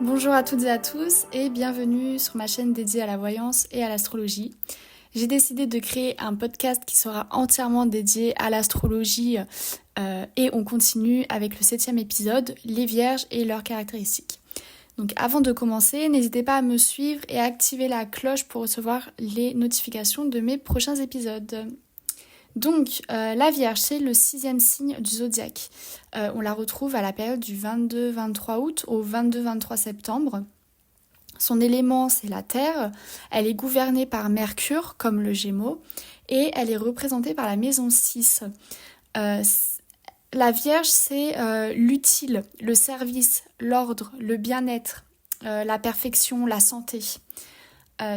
Bonjour à toutes et à tous et bienvenue sur ma chaîne dédiée à la voyance et à l'astrologie. J'ai décidé de créer un podcast qui sera entièrement dédié à l'astrologie et on continue avec le 7e épisode, les vierges et leurs caractéristiques. Donc avant de commencer, n'hésitez pas à me suivre et à activer la cloche pour recevoir les notifications de mes prochains épisodes. Donc, la Vierge, c'est le 6e signe du zodiaque. On la retrouve à la période du 22-23 août au 22-23 septembre. Son élément, c'est la Terre. Elle est gouvernée par Mercure, comme le Gémeaux, et elle est représentée par la maison 6. La Vierge, c'est l'utile, le service, l'ordre, le bien-être, la perfection, la santé.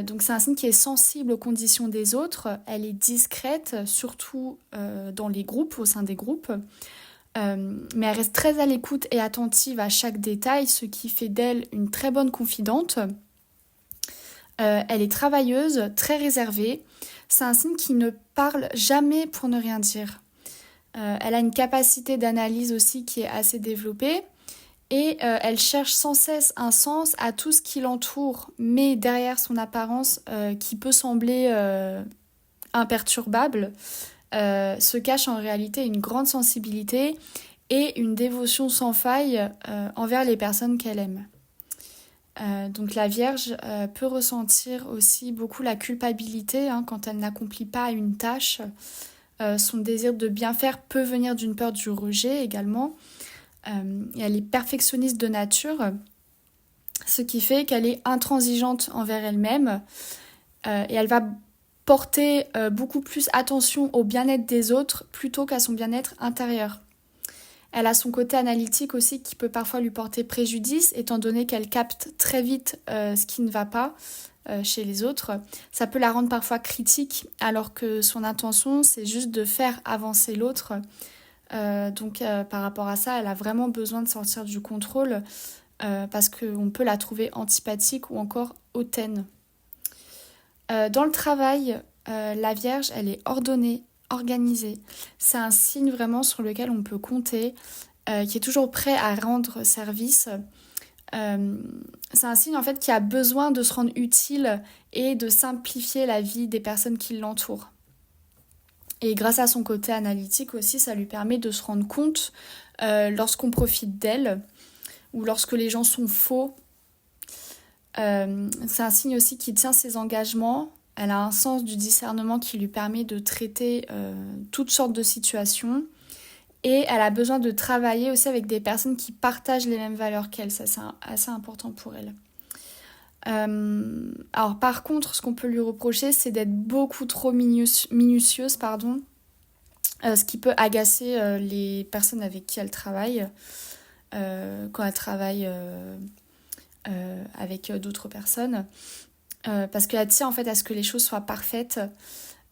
Donc c'est un signe qui est sensible aux conditions des autres, elle est discrète, surtout dans les groupes, au sein des groupes, mais elle reste très à l'écoute et attentive à chaque détail, ce qui fait d'elle une très bonne confidente. Elle est travailleuse, très réservée, c'est un signe qui ne parle jamais pour ne rien dire. Elle a une capacité d'analyse aussi qui est assez développée. Et elle cherche sans cesse un sens à tout ce qui l'entoure, mais derrière son apparence qui peut sembler imperturbable, se cache en réalité une grande sensibilité et une dévotion sans faille envers les personnes qu'elle aime. Donc la Vierge peut ressentir aussi beaucoup la culpabilité quand elle n'accomplit pas une tâche. Son désir de bien faire peut venir d'une peur du rejet également. Et elle est perfectionniste de nature, ce qui fait qu'elle est intransigeante envers elle-même et elle va porter beaucoup plus attention au bien-être des autres plutôt qu'à son bien-être intérieur. Elle a son côté analytique aussi qui peut parfois lui porter préjudice étant donné qu'elle capte très vite ce qui ne va pas chez les autres. Ça peut la rendre parfois critique alors que son intention c'est juste de faire avancer l'autre. Donc par rapport à ça, elle a vraiment besoin de sortir du contrôle parce qu'on peut la trouver antipathique ou encore hautaine. Dans le travail, la Vierge, elle est ordonnée, organisée. C'est un signe vraiment sur lequel on peut compter, qui est toujours prêt à rendre service. C'est un signe en fait qui a besoin de se rendre utile et de simplifier la vie des personnes qui l'entourent. Et grâce à son côté analytique aussi, ça lui permet de se rendre compte lorsqu'on profite d'elle ou lorsque les gens sont faux. C'est un signe aussi qui tient ses engagements. Elle a un sens du discernement qui lui permet de traiter toutes sortes de situations. Et elle a besoin de travailler aussi avec des personnes qui partagent les mêmes valeurs qu'elle. Ça, c'est assez important pour elle. Alors par contre, ce qu'on peut lui reprocher, c'est d'être beaucoup trop minutieuse, ce qui peut agacer les personnes avec qui elle travaille quand elle travaille avec d'autres personnes, parce qu'elle tient en fait à ce que les choses soient parfaites.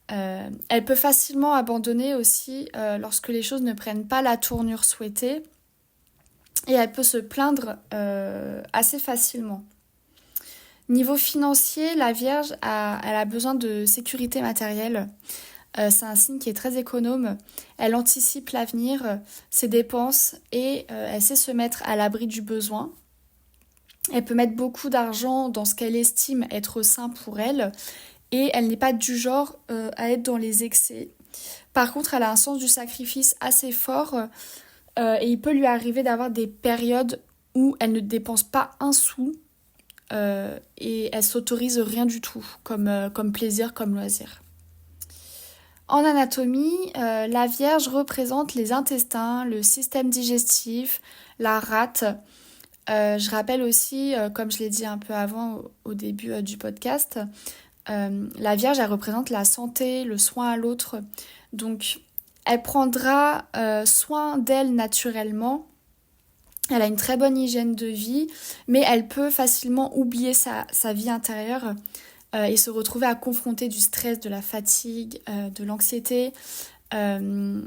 Elle peut facilement abandonner aussi lorsque les choses ne prennent pas la tournure souhaitée, et elle peut se plaindre assez facilement. Niveau financier, la Vierge elle a besoin de sécurité matérielle. C'est un signe qui est très économe. Elle anticipe l'avenir, ses dépenses et elle sait se mettre à l'abri du besoin. Elle peut mettre beaucoup d'argent dans ce qu'elle estime être sain pour elle et elle n'est pas du genre à être dans les excès. Par contre, elle a un sens du sacrifice assez fort et il peut lui arriver d'avoir des périodes où elle ne dépense pas un sou. Et elle s'autorise rien du tout comme plaisir, comme loisir. En anatomie, la Vierge représente les intestins, le système digestif, la rate. Je rappelle aussi, comme je l'ai dit un peu avant au début du podcast, la Vierge elle représente la santé, le soin à l'autre. Donc elle prendra soin d'elle naturellement. Elle a une très bonne hygiène de vie, mais elle peut facilement oublier sa vie intérieure et se retrouver à confronter du stress, de la fatigue, de l'anxiété. C'est un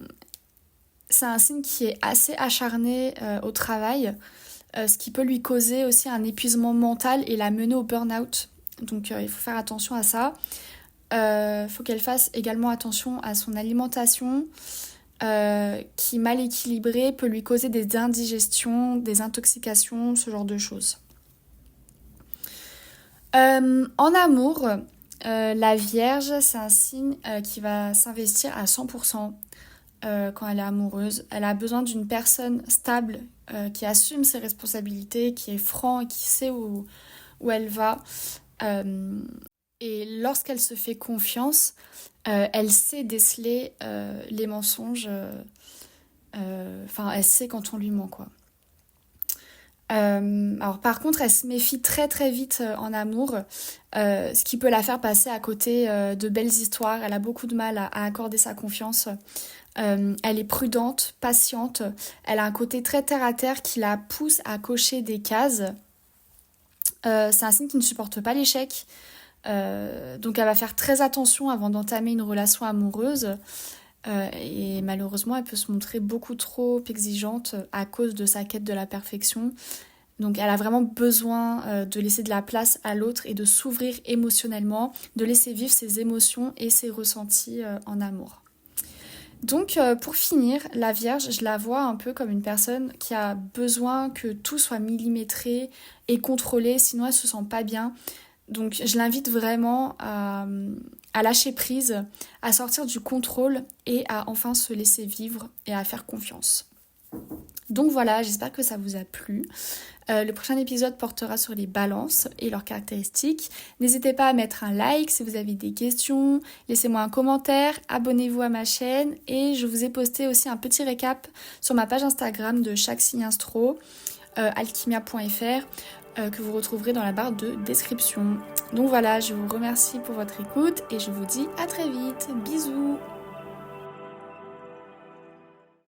signe qui est assez acharné au travail, ce qui peut lui causer aussi un épuisement mental et la mener au burn-out. Donc il faut faire attention à ça. Faut qu'elle fasse également attention à son alimentation, qui mal équilibrée peut lui causer des indigestions, des intoxications, ce genre de choses. En amour, la Vierge, c'est un signe qui va s'investir à 100% quand elle est amoureuse. Elle a besoin d'une personne stable qui assume ses responsabilités, qui est franc et qui sait où elle va. Euh, et lorsqu'elle se fait confiance, elle sait déceler les mensonges. Enfin, elle sait quand on lui ment, quoi. Alors par contre, elle se méfie très très vite en amour, ce qui peut la faire passer à côté de belles histoires. Elle a beaucoup de mal à accorder sa confiance. Elle est prudente, patiente. Elle a un côté très terre à terre qui la pousse à cocher des cases. C'est un signe qui ne supporte pas l'échec. Donc elle va faire très attention avant d'entamer une relation amoureuse. Et malheureusement, elle peut se montrer beaucoup trop exigeante à cause de sa quête de la perfection. Donc elle a vraiment besoin de laisser de la place à l'autre et de s'ouvrir émotionnellement, de laisser vivre ses émotions et ses ressentis en amour. Donc pour finir, la Vierge, je la vois un peu comme une personne qui a besoin que tout soit millimétré et contrôlé, sinon elle se sent pas bien. Donc je l'invite vraiment à lâcher prise, à sortir du contrôle et à enfin se laisser vivre et à faire confiance. Donc voilà, j'espère que ça vous a plu. Le prochain épisode portera sur les balances et leurs caractéristiques. N'hésitez pas à mettre un like si vous avez des questions, laissez-moi un commentaire, abonnez-vous à ma chaîne et je vous ai posté aussi un petit récap sur ma page Instagram de chaque signe astro, alchimia.fr, que vous retrouverez dans la barre de description. Donc voilà, je vous remercie pour votre écoute et je vous dis à très vite. Bisous!